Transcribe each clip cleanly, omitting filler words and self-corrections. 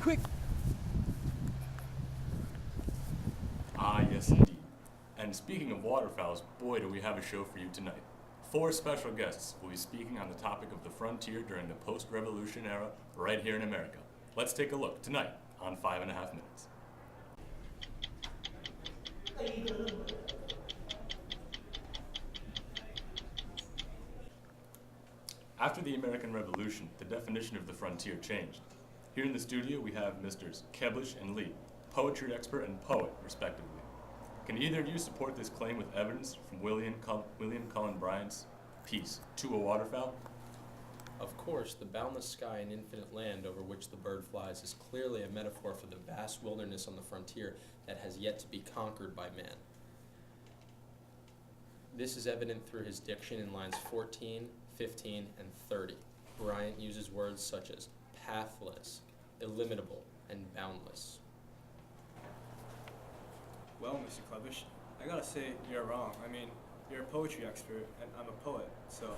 Quick! Ah, yes, indeed. And speaking of waterfowls, boy, do we have a show for you tonight. 4 special guests will be speaking on the topic of the frontier during the post-revolution era right here in America. Let's take a look tonight on 5.5 Minutes. After the American Revolution, the definition of the frontier changed. Here in the studio, we have Misters Keblish and Lee, poetry expert and poet, respectively. Can either of you support this claim with evidence from William Cullen Bryant's piece, To a Waterfowl? Of course, the boundless sky and infinite land over which the bird flies is clearly a metaphor for the vast wilderness on the frontier that has yet to be conquered by man. This is evident through his diction in lines 14, 15, and 30. Bryant uses words such as pathless, illimitable, and boundless. Well, Mr. Klebish, I gotta say you're wrong. I mean, you're a poetry expert, and I'm a poet, so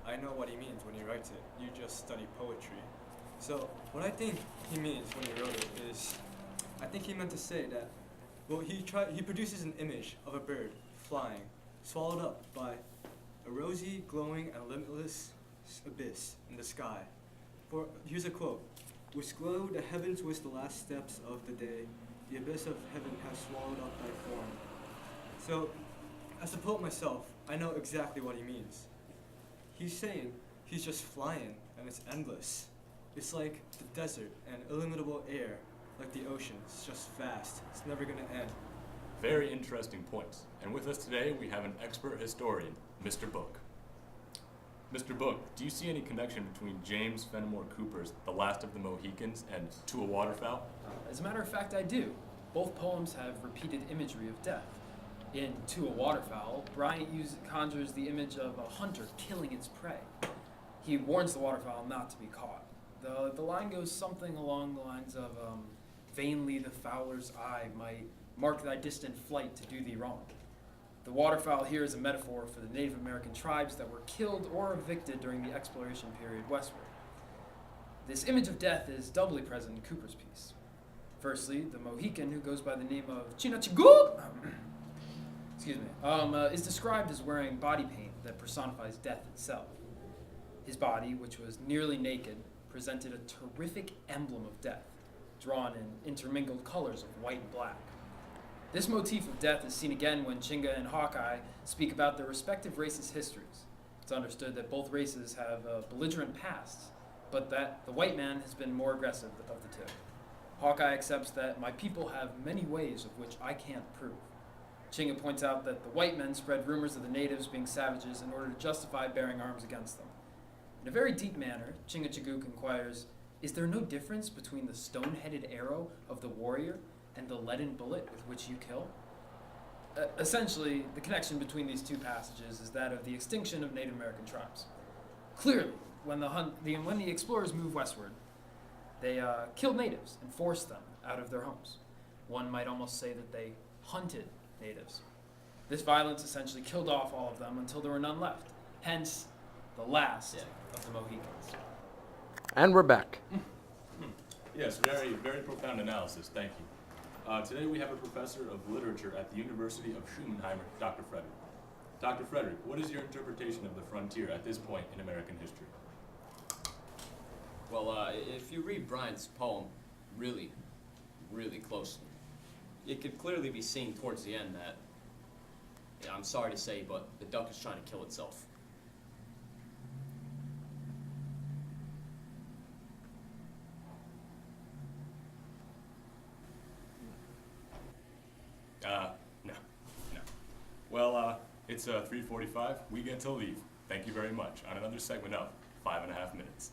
I know what he means when he writes it. You just study poetry. So, what I think he means when he wrote it is, I think he meant to say that, well, he produces an image of a bird flying, swallowed up by a rosy, glowing, and limitless abyss in the sky. For, here's a quote, "Which glow the heavens with the last steps of the day, the abyss of heaven has swallowed up thy form." So, as a poet myself, I know exactly what he means. He's saying he's just flying, and it's endless. It's like the desert and illimitable air, like the ocean. It's just vast. It's never gonna end. Very interesting points. And with us today, we have an expert historian, Mr. Book. Mr. Book, do you see any connection between James Fenimore Cooper's The Last of the Mohicans and To a Waterfowl? As a matter of fact, I do. Both poems have repeated imagery of death. In To a Waterfowl, Bryant conjures the image of a hunter killing its prey. He warns the waterfowl not to be caught. The line goes something along the lines of, vainly the fowler's eye might mark thy distant flight to do thee wrong. The waterfowl here is a metaphor for the Native American tribes that were killed or evicted during the exploration period westward. This image of death is doubly present in Cooper's piece. Firstly, the Mohican, who goes by the name of Chinachigook, is described as wearing body paint that personifies death itself. His body, which was nearly naked, presented a terrific emblem of death, drawn in intermingled colors of white and black. This motif of death is seen again when Chinga and Hawkeye speak about their respective races' histories. It's understood that both races have belligerent pasts, but that the white man has been more aggressive of the two. Hawkeye accepts that my people have many ways of which I can't prove. Chinga points out that the white men spread rumors of the natives being savages in order to justify bearing arms against them. In a very deep manner, Chingachgook inquires, is there no difference between the stone-headed arrow of the warrior and the leaden bullet with which you kill? Essentially, the connection between these two passages is that of the extinction of Native American tribes. Clearly, when the explorers moved westward, they killed natives and forced them out of their homes. One might almost say that they hunted natives. This violence essentially killed off all of them until there were none left. Hence, the last of the Mohicans. And we're back. Yes, very, very profound analysis. Thank you. Today we have a professor of literature at the University of Schumanheimer, Dr. Frederick. Dr. Frederick, what is your interpretation of the frontier at this point in American history? Well, if you read Bryant's poem really, really closely, it could clearly be seen towards the end that, I'm sorry to say, but the duck is trying to kill itself. No. Well, it's 3:45. We get to leave. Thank you very much on another segment of 5.5 Minutes.